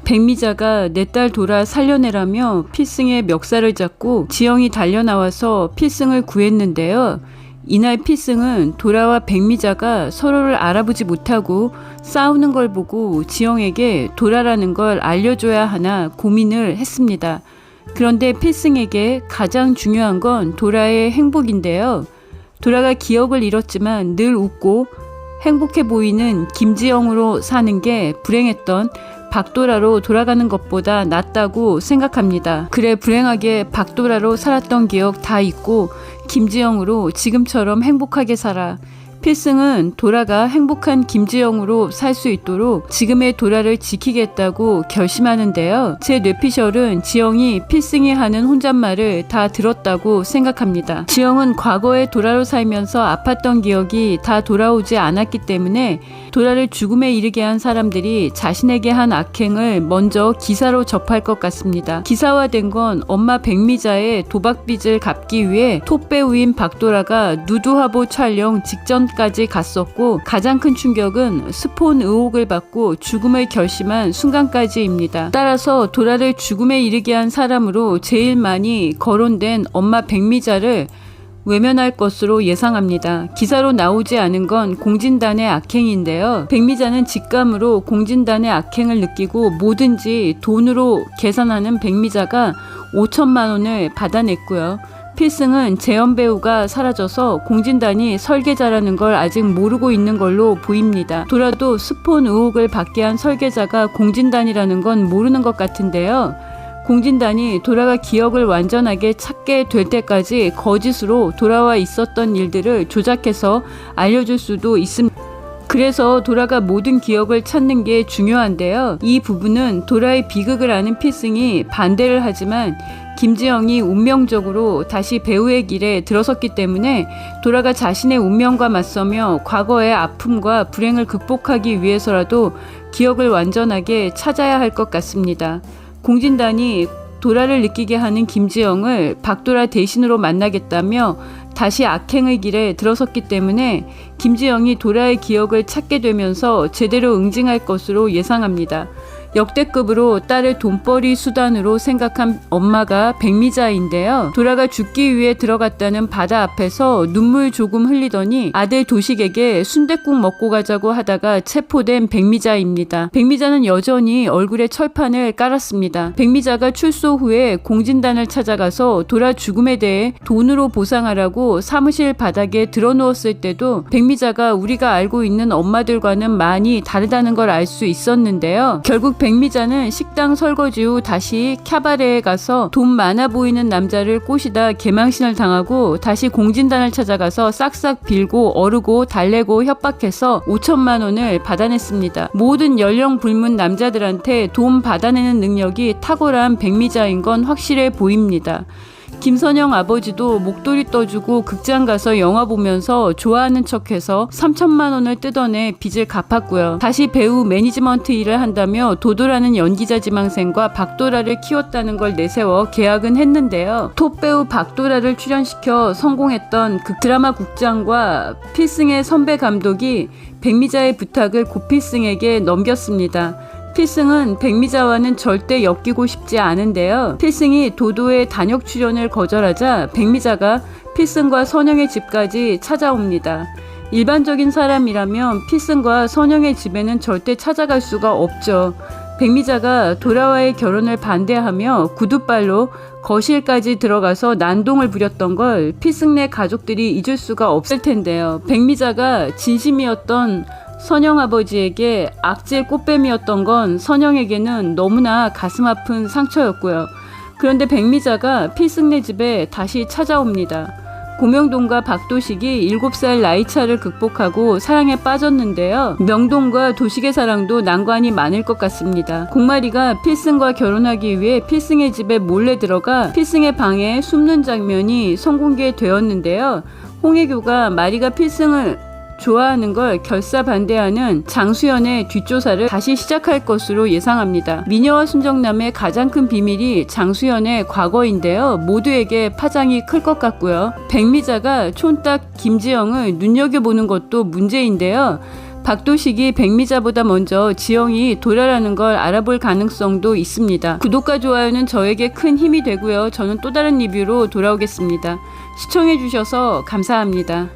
백미자가 내 딸 도라 살려내라며 필승의 멱살을 잡고 지영이 달려나와서 필승을 구했는데요. 이날 필승은 도라와 백미자가 서로를 알아보지 못하고 싸우는 걸 보고 지영에게 도라라는 걸 알려줘야 하나 고민을 했습니다. 그런데 필승에게 가장 중요한 건 도라의 행복인데요. 도라가 기억을 잃었지만 늘 웃고 행복해 보이는 김지영으로 사는 게 불행했던 박도라로 돌아가는 것보다 낫다고 생각합니다. 그래 불행하게 박도라로 살았던 기억 다 잊고 김지영으로 지금처럼 행복하게 살아. 필승은 도라가 행복한 김지영으로 살 수 있도록 지금의 도라를 지키겠다고 결심하는데요. 제 뇌피셜은 지영이 필승이 하는 혼잣말을 다 들었다고 생각합니다. 지영은 과거에 도라로 살면서 아팠던 기억이 다 돌아오지 않았기 때문에 도라를 죽음에 이르게 한 사람들이 자신에게 한 악행을 먼저 기사로 접할 것 같습니다. 기사화된 건 엄마 백미자의 도박빚을 갚기 위해 톱배우인 박도라가 누드화보 촬영 직전까지 갔었고, 가장 큰 충격은 스폰 의혹을 받고 죽음을 결심한 순간까지입니다. 따라서 도라를 죽음에 이르게 한 사람으로 제일 많이 거론된 엄마 백미자를 외면할 것으로 예상합니다. 기사로 나오지 않은 건 공진단의 악행인데요. 백미자는 직감으로 공진단의 악행을 느끼고 뭐든지 돈으로 계산하는 백미자가 5천만 원을 받아냈고요. 필승은 재현 배우가 사라져서 공진단이 설계자라는 걸 아직 모르고 있는 걸로 보입니다. 도라도 스폰 의혹을 받게 한 설계자가 공진단이라는 건 모르는 것 같은데요. 공진단이 도라가 기억을 완전하게 찾게 될 때까지 거짓으로 도라와 있었던 일들을 조작해서 알려줄 수도 있습니다. 그래서 도라가 모든 기억을 찾는 게 중요한데요. 이 부분은 도라의 비극을 아는 필승이 반대를 하지만 김지영이 운명적으로 다시 배우의 길에 들어섰기 때문에 도라가 자신의 운명과 맞서며 과거의 아픔과 불행을 극복하기 위해서라도 기억을 완전하게 찾아야 할 것 같습니다. 공진단이 도라를 느끼게 하는 김지영을 박도라 대신으로 만나겠다며 다시 악행의 길에 들어섰기 때문에 김지영이 도라의 기억을 찾게 되면서 제대로 응징할 것으로 예상합니다. 역대급으로 딸을 돈벌이 수단으로 생각한 엄마가 백미자인데요. 도라가 죽기 위해 들어갔다는 바다 앞에서 눈물 조금 흘리더니 아들 도식에게 순댓국 먹고 가자고 하다가 체포된 백미자입니다. 백미자는 여전히 얼굴에 철판을 깔았습니다. 백미자가 출소 후에 공진단을 찾아가서 도라 죽음에 대해 돈으로 보상하라고 사무실 바닥에 드러누웠을 때도 백미자가 우리가 알고 있는 엄마들과는 많이 다르다는 걸 알 수 있었는데요. 결국 백미자는 식당 설거지 후 다시 캬바레에 가서 돈 많아 보이는 남자를 꼬시다 개망신을 당하고 다시 공진단을 찾아가서 싹싹 빌고 어르고 달래고 협박해서 5천만 원을 받아냈습니다. 모든 연령 불문 남자들한테 돈 받아내는 능력이 탁월한 백미자인 건 확실해 보입니다. 김선영 아버지도 목도리 떠주고 극장 가서 영화 보면서 좋아하는 척해서 3천만 원을 뜯어내 빚을 갚았고요. 다시 배우 매니지먼트 일을 한다며 도도라는 연기자 지망생과 박도라를 키웠다는 걸 내세워 계약은 했는데요. 톱배우 박도라를 출연시켜 성공했던 드라마 국장과 필승의 선배 감독이 백미자의 부탁을 고필승에게 넘겼습니다. 필승은 백미자와는 절대 엮이고 싶지 않은데요. 필승이 도도의 단역 출연을 거절하자 백미자가 필승과 선영의 집까지 찾아옵니다. 일반적인 사람이라면 필승과 선영의 집에는 절대 찾아갈 수가 없죠. 백미자가 도라와의 결혼을 반대하며 구두발로 거실까지 들어가서 난동을 부렸던 걸 필승네 가족들이 잊을 수가 없을 텐데요. 백미자가 진심이었던 선영 아버지에게 악질 꽃뱀이었던 건 선영에게는 너무나 가슴 아픈 상처였고요. 그런데 백미자가 필승네 집에 다시 찾아옵니다. 고명동과 박도식이 7살 나이차를 극복하고 사랑에 빠졌는데요. 명동과 도식의 사랑도 난관이 많을 것 같습니다. 공마리가 필승과 결혼하기 위해 필승의 집에 몰래 들어가 필승의 방에 숨는 장면이 선공개되었는데요. 홍혜교가 마리가 필승을 좋아하는 걸 결사반대하는 장수연의 뒷조사를 다시 시작할 것으로 예상합니다. 미녀와 순정남의 가장 큰 비밀이 장수연의 과거인데요. 모두에게 파장이 클 것 같고요. 백미자가 촌딱 김지영을 눈여겨보는 것도 문제인데요. 박도식이 백미자보다 먼저 지영이 도라라는 걸 알아볼 가능성도 있습니다. 구독과 좋아요는 저에게 큰 힘이 되고요. 저는 또 다른 리뷰로 돌아오겠습니다. 시청해주셔서 감사합니다.